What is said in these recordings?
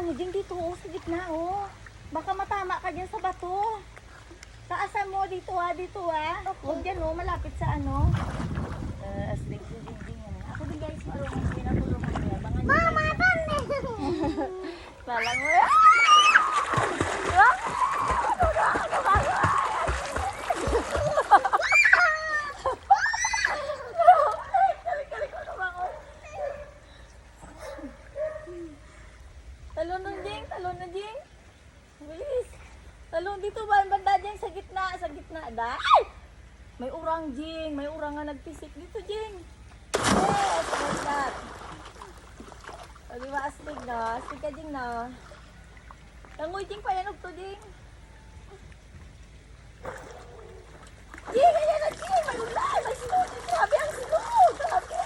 ano dyan dito, oh, sa gitna, oh. Baka matama ka dyan sa bato. Taasan mo dito, dito, Huwag dyan, oh, malapit sa ano. Astig si Jingjing, Ako din, guys, marunong din ako lumaki. Abangan nyo, Mama, guys. kami! Lalang mo, Talon na, Jing. Talon na, Jing. Bilis. Talon dito ba? Banda, Jing. Sa gitna. Sa gitna. Ay! May urang, Jing. May urang nga nagpisik dito, Jing. Yes, like that. O, diba? Astig, no? Astig ka, Jing, no? Langoy, Jing. Payanog to, Jing. Jing, ayan na, Jing. May ulan. May snow. Grabe ang snow. Grabe.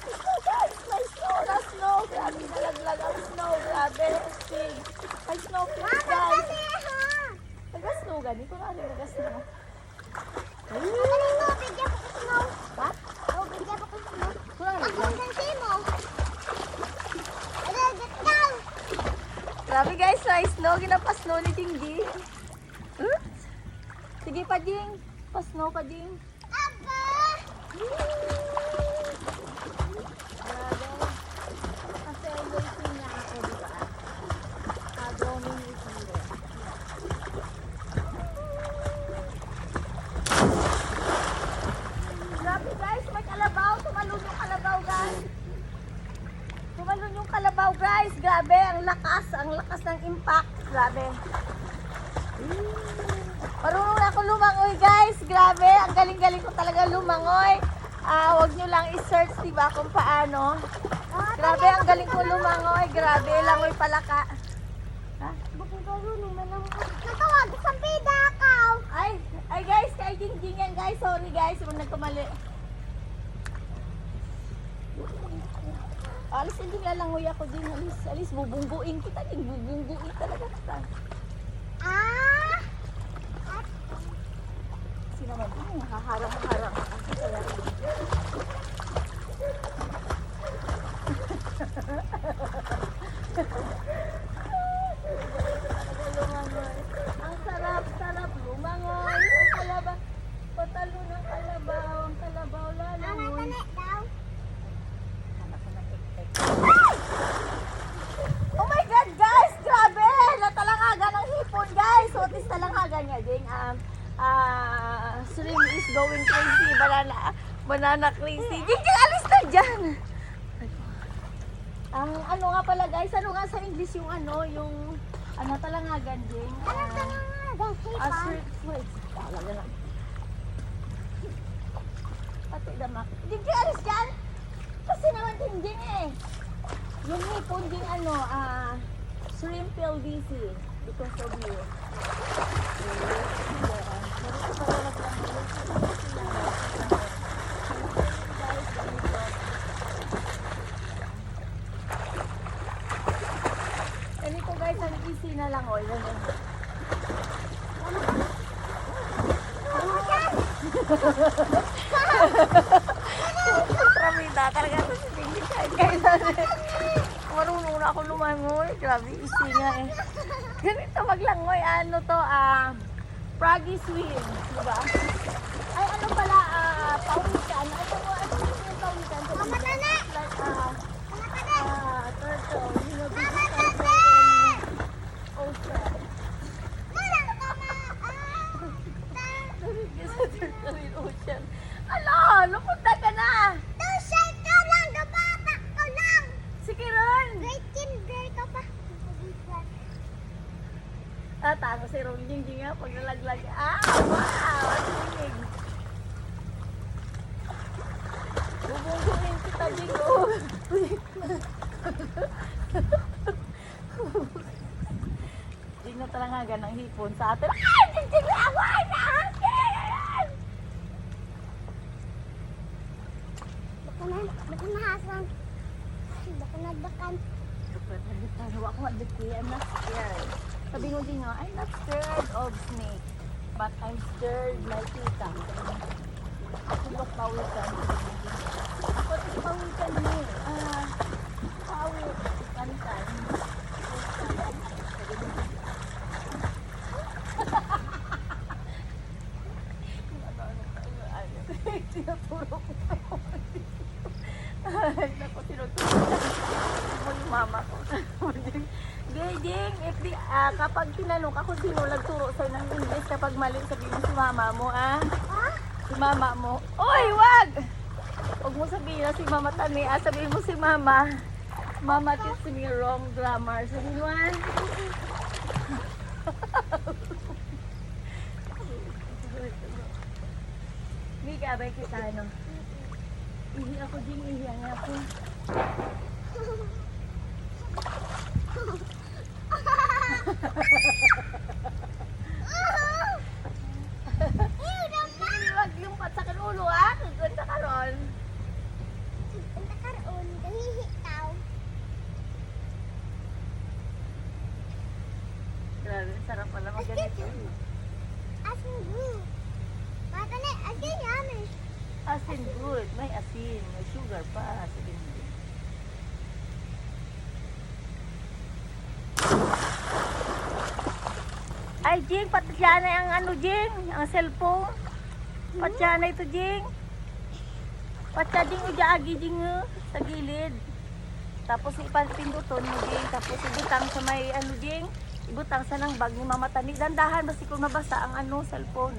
Snow, guys. May snow na snow. Grabe, nalaglag ang snow. Grabe. Astig. May snow, please, guys. Nagas-snow, ganito nga rin. Nagas-snow. Ano, bigyan ko ko snow. Ha? Oh, bigyan ko ko snow. Kulang Ako lang. ang santi mo. Ano, get down. Grabe guys, may snow. Ginapa-snow ni Jingjing. Oops. Sige pa, Jing. Pa-snow pa, Jing. Aba! Grabe. Kasi waiting niya ako, di ba? Drowning is here. Grabe guys, may kalabaw. Tumalon yung kalabaw, guys. Tumalon yung kalabaw, guys. Grabe, ang lakas ng impact. Grabe. Marunong na ako lumangoy, guys. Grabe, ang galing-galing ko talaga lumangoy. Huwag nyo lang i-search, diba, kung paano. Grabe, ang galing ko lumangoy. Grabe, langoy palaka. Ha? Bakit ka runong malang natawag sa pida ka. Ay guys, kay Jingjing yan, guys. Sorry, guys, kung nagkamali. Alis, hindi lalangoy ako din. Alis, bubungguin kita din. Bubungguin talaga kita. Ah! Kasi naman, nakaharang-harang. Ang sarap lumangoy. Ang kalabaw, patalo ng kalabaw. Ang kalabaw Mama, lalangoy. tanik daw. Oh my God, guys! Grabe! Natalangagan ng hipon, guys! What is talangagan niya, Ding? Shrimp is going crazy. Banana crazy. Ding, alis na dyan! Ang ano nga pala, guys, ano nga sa English yung talangagan, Ding? Anong tanong nga? Wait. Talaga lang. Pati damak. Ding, alis dyan! Kasi naman, Ding, yung hipon din shrimp LBC because of you. Ganito guys, ang easy na lang o. Ramida, talaga ito si Jingjing kahit marunong na ako lumangoy. Grabe, easy nga eh. Ganito maglangoy, froggy swim, diba? Ay, ano pala, pawikan. Ano yung pawikan? Mama, tanik! Like, Mama, tanik! turtle, you know, this Mama, is turtle tanik! in ocean. Walang tama! This is turtle in ocean. Ala, lupunta ka na! Daw siya ikaw lang! Dabata ka lang! Sige ron! Grade kinder ka pa! Tango si Ron Jingjing nga pag nalaglag. Wow! Ang sinig. Bubungguin kita, Jing. Oh. Jing na talangagan ng hipon sa atin. Jingjing na away na akin! Baka na hasang. Baka na dakan. Huwag ko madaki. I'm not scared. Sabi mo din nga, I'm not scared of snake. But I'm scared like tita. Ako ba pawikan? What is pawikan mo? Pawik. Kantan. Tinuturo ko. Ay, naku, tinuturo mo yung mama ko. Jing, kapag tinanong ka kung sino nagturo sa'yo ng English, kapag mali, sabihin mo si mama mo, ah? Si mama mo. Oy, wag! Huwag mo sabihin na si mama Tani, ah? Sabihin mo si mama. Mama teach me wrong grammar. Sabihin mo, ah? Hindi ka, abay kita, ano? Ihi ako, Jing, ihi ang ako. Hindi, wag yung patsakan ulo, ah? Ganda ka ron. Ang takaroon, dahihitaw. Grabe, sarap pala maganito. Asin blue. Mata na, asin yummy. Asin good, may asin, may sugar pa. Sabihin mo. Ay, Jing, patya na ang ano, Jing, ang cellphone. Patya na ito, Jing. Patya, Jing, ujaagi, Jing, sa gilid. Tapos ipinduton mo, Jing. Tapos ibutang sa may, ano, Jing, ibutang sa ng bag ni Mama Tani. Dandahan, basta kung mabasa ang ano, cellphone.